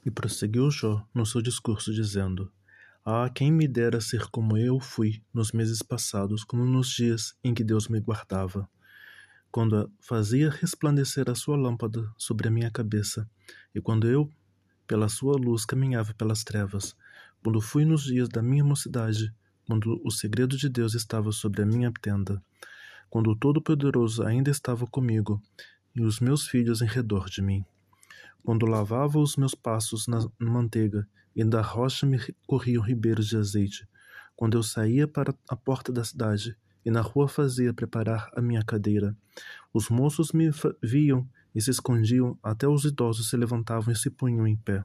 E prosseguiu Jó no seu discurso, dizendo: Ah, quem me dera ser como eu fui nos meses passados, como nos dias em que Deus me guardava, quando fazia resplandecer a sua lâmpada sobre a minha cabeça, e quando eu, pela sua luz, caminhava pelas trevas, quando fui nos dias da minha mocidade, quando o segredo de Deus estava sobre a minha tenda, quando o Todo-Poderoso ainda estava comigo, e os meus filhos em redor de mim, quando lavava os meus passos na manteiga, e da rocha me corriam ribeiros de azeite, quando eu saía para a porta da cidade, e na rua fazia preparar a minha cadeira. Os moços me viam e se escondiam, até os idosos se levantavam e se punham em pé.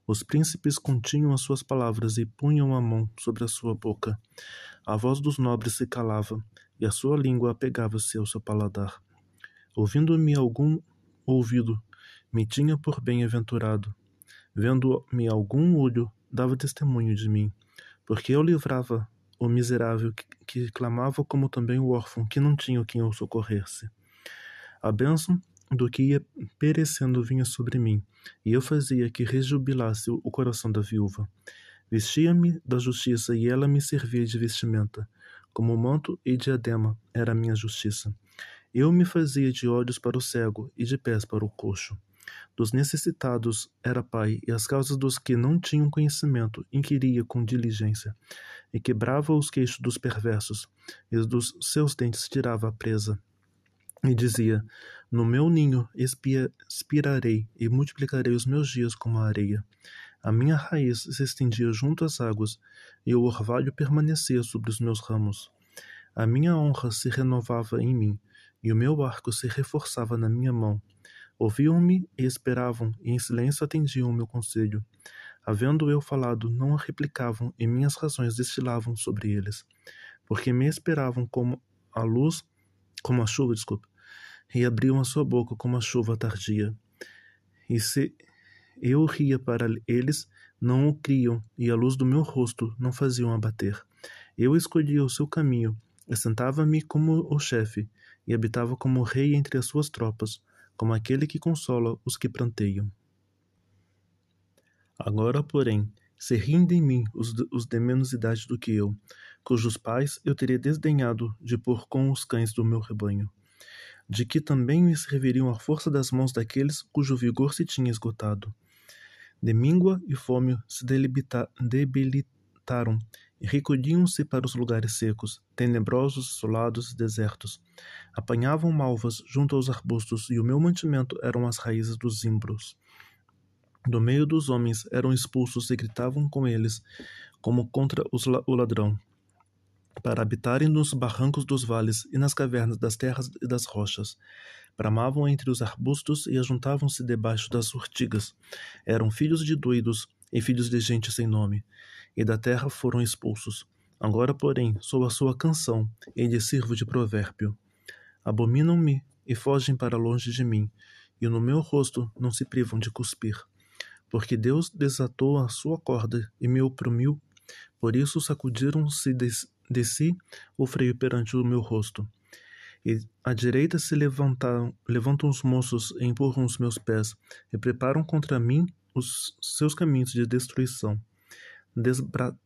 Os príncipes continham as suas palavras e punham a mão sobre a sua boca. A voz dos nobres se calava, e a sua língua apegava-se ao seu paladar. Ouvindo-me algum ouvido, me tinha por bem-aventurado. Vendo-me algum olho, dava testemunho de mim, porque eu livrava o miserável que clamava, como também o órfão que não tinha quem o socorresse. A bênção do que ia perecendo vinha sobre mim, e eu fazia que rejubilasse o coração da viúva. Vestia-me da justiça, e ela me servia de vestimenta. Como manto e diadema era a minha justiça. Eu me fazia de olhos para o cego e de pés para o coxo. Dos necessitados era pai, e as causas dos que não tinham conhecimento inquiria com diligência, e quebrava os queixos dos perversos, e dos seus dentes tirava a presa. E dizia: No meu ninho expirarei, e multiplicarei os meus dias como a areia. A minha raiz se estendia junto às águas, e o orvalho permanecia sobre os meus ramos. A minha honra se renovava em mim, e o meu arco se reforçava na minha mão. Ouviam-me e esperavam, e em silêncio atendiam o meu conselho. Havendo eu falado, não replicavam, e minhas razões destilavam sobre eles, porque me esperavam como a chuva, e abriam a sua boca como a chuva tardia. E se eu ria para eles, não o criam, e a luz do meu rosto não faziam abater. Eu escolhia o seu caminho, assentava-me como o chefe, e habitava como rei entre as suas tropas, como aquele que consola os que pranteiam. Agora, porém, se riem de mim os de menos idade do que eu, cujos pais eu teria desdenhado de pôr com os cães do meu rebanho, de que também me serviriam a força das mãos daqueles cujo vigor se tinha esgotado. De míngua e fome se debilitaram, e recolhiam-se para os lugares secos, tenebrosos, isolados e desertos. Apanhavam malvas junto aos arbustos, e o meu mantimento eram as raízes dos zimbros. Do meio dos homens eram expulsos e gritavam com eles, como contra o ladrão, para habitarem nos barrancos dos vales e nas cavernas das terras e das rochas. Bramavam entre os arbustos e ajuntavam-se debaixo das urtigas. Eram filhos de doidos e filhos de gente sem nome, e da terra foram expulsos. Agora, porém, sou a sua canção, e lhes sirvo de provérbio. Abominam-me e fogem para longe de mim, e no meu rosto não se privam de cuspir. Porque Deus desatou a sua corda e me oprimiu, por isso sacudiram-se de si o freio perante o meu rosto. E à direita se levantam os moços e empurram os meus pés, e preparam contra mim os seus caminhos de destruição.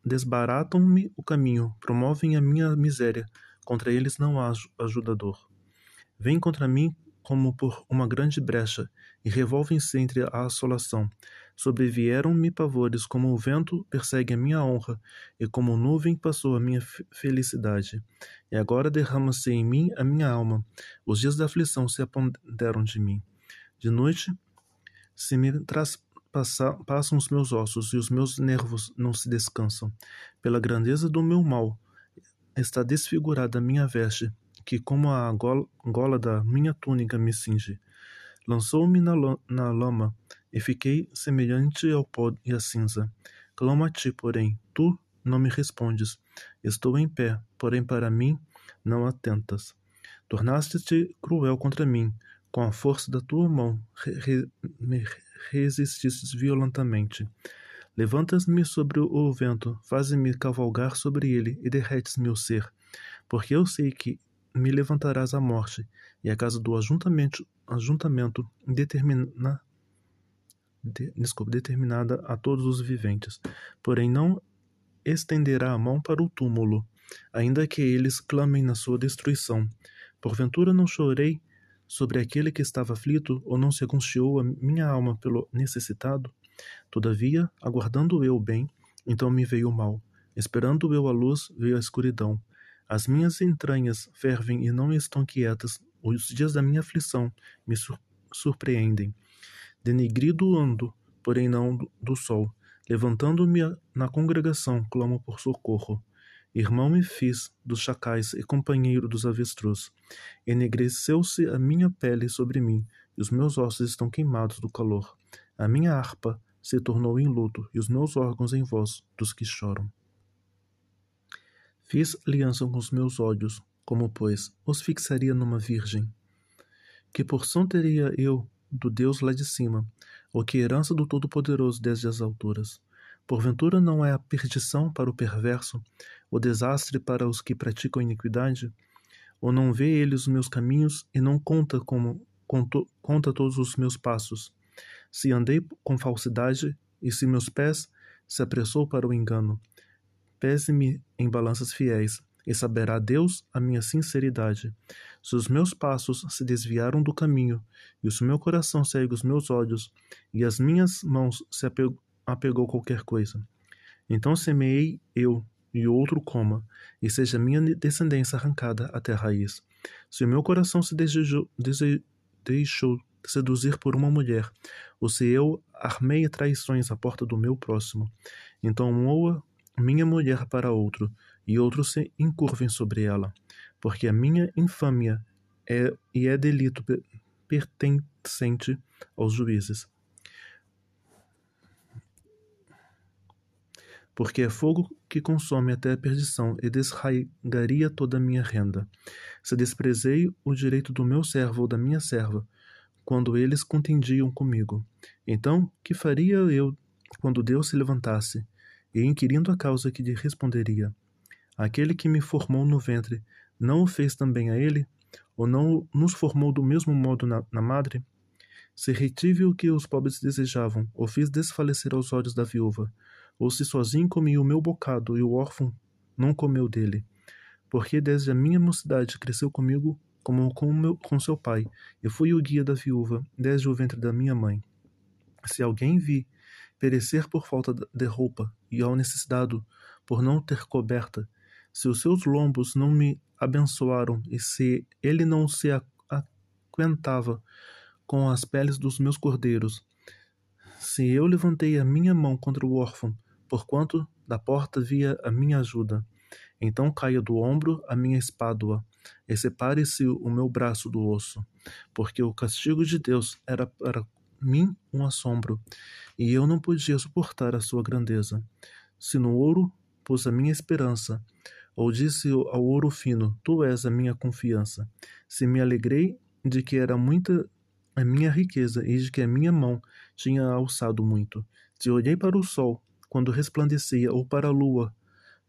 Desbaratam-me o caminho, promovem a minha miséria, contra eles não há ajudador. Vêm contra mim como por uma grande brecha, e revolvem-se entre a assolação. Sobrevieram-me pavores, como o vento persegue a minha honra, e como nuvem passou a minha felicidade. E agora derrama-se em mim a minha alma. Os dias da aflição se apoderam de mim. De noite se me passam os meus ossos, e os meus nervos não se descansam. Pela grandeza do meu mal está desfigurada a minha veste, que como a gola da minha túnica me cinge. Lançou-me na lama, e fiquei semelhante ao pó e à cinza. Clamo a ti, porém, tu não me respondes. Estou em pé, porém para mim não atentas. Tornaste-te cruel contra mim, com a força da tua mão me resististes violentamente. Levantas-me sobre o vento, fazes-me cavalgar sobre ele e derretes meu ser, porque eu sei que me levantarás à morte, e a casa do ajuntamento determinada a todos os viventes, porém não estenderá a mão para o túmulo, ainda que eles clamem na sua destruição. Porventura não chorei sobre aquele que estava aflito, ou não se angustiou a minha alma pelo necessitado? Todavia, aguardando eu o bem, então me veio o mal. Esperando eu a luz, veio a escuridão. As minhas entranhas fervem e não estão quietas. Os dias da minha aflição me surpreendem. Denegrido ando, porém não do sol. Levantando-me na congregação, clamo por socorro. Irmão me fiz dos chacais e companheiro dos avestruz. Enegreceu-se a minha pele sobre mim, e os meus ossos estão queimados do calor. A minha harpa se tornou em luto, e os meus órgãos em voz dos que choram. Fiz aliança com os meus olhos, como, pois, os fixaria numa virgem? Que porção teria eu do Deus lá de cima, ou que herança do Todo-Poderoso desde as alturas? Porventura não é a perdição para o perverso, o desastre para os que praticam iniquidade? Ou não vê ele os meus caminhos e não conta todos os meus passos? Se andei com falsidade, e se meus pés se apressou para o engano, pese-me em balanças fiéis, e saberá Deus a minha sinceridade. Se os meus passos se desviaram do caminho, e se o meu coração segue os meus olhos, e as minhas mãos se apegou qualquer coisa, então semeei eu, e outro coma, e seja minha descendência arrancada até a raiz. Se o meu coração se deixou seduzir por uma mulher, ou se eu armei traições à porta do meu próximo, então moa minha mulher para outro, e outros se encurvem sobre ela, porque a minha infâmia é delito pertencente aos juízes. Porque é fogo que consome até a perdição e desraigaria toda a minha renda. Se desprezei o direito do meu servo ou da minha serva, quando eles contendiam comigo, então que faria eu quando Deus se levantasse, e inquirindo a causa que lhe responderia? Aquele que me formou no ventre, não o fez também a ele? Ou não nos formou do mesmo modo na madre? Se retive o que os pobres desejavam, ou fiz desfalecer aos olhos da viúva, ou se sozinho comi o meu bocado e o órfão não comeu dele, porque desde a minha mocidade cresceu comigo como com seu pai, e fui o guia da viúva desde o ventre da minha mãe. Se alguém vi perecer por falta de roupa, e ao necessitado por não ter coberta, se os seus lombos não me abençoaram, e se ele não se aquentava com as peles dos meus cordeiros, se eu levantei a minha mão contra o órfão, porquanto da porta via a minha ajuda, então caia do ombro a minha espádua, e separe-se o meu braço do osso, porque o castigo de Deus era para mim um assombro, e eu não podia suportar a sua grandeza. Se no ouro pus a minha esperança, ou disse ao ouro fino, tu és a minha confiança. Se me alegrei de que era muita a minha riqueza e de que a minha mão tinha alçado muito. Se olhei para o sol, quando resplandecia, ou para a lua,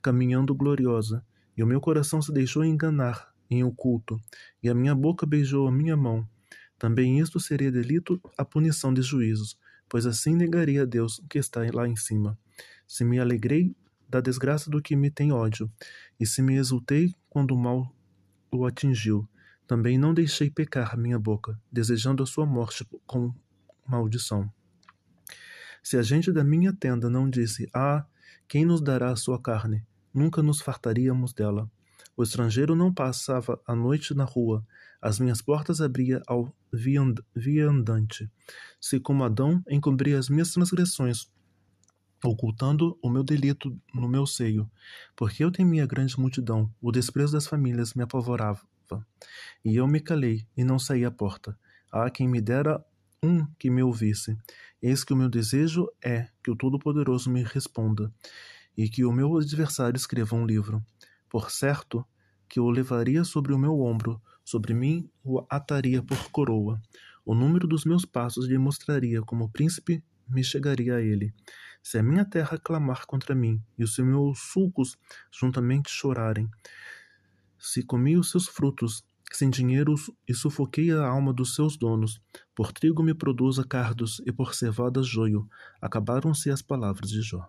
caminhando gloriosa, e o meu coração se deixou enganar em oculto, e a minha boca beijou a minha mão, também isto seria delito a punição de juízos, pois assim negaria a Deus que está lá em cima. Se me alegrei da desgraça do que me tem ódio, e se me exultei quando o mal o atingiu, também não deixei pecar minha boca, desejando a sua morte com maldição. Se a gente da minha tenda não disse, quem nos dará a sua carne? Nunca nos fartaríamos dela. O estrangeiro não passava a noite na rua, as minhas portas abria ao viandante. Se como Adão encobria as minhas transgressões, ocultando o meu delito no meu seio, porque eu temia a grande multidão, o desprezo das famílias me apavorava. E eu me calei e não saí à porta. Quem me dera que me ouvisse. Eis que o meu desejo é que o Todo-Poderoso me responda, e que o meu adversário escreva um livro. Por certo que o levaria sobre o meu ombro, sobre mim o ataria por coroa. O número dos meus passos lhe mostraria como príncipe me chegaria a ele. Se a minha terra clamar contra mim, e os meus sulcos juntamente chorarem, se comi os seus frutos, sem dinheiro e sufoquei a alma dos seus donos. Por trigo me produza cardos e por cevada joio. Acabaram-se as palavras de Jó.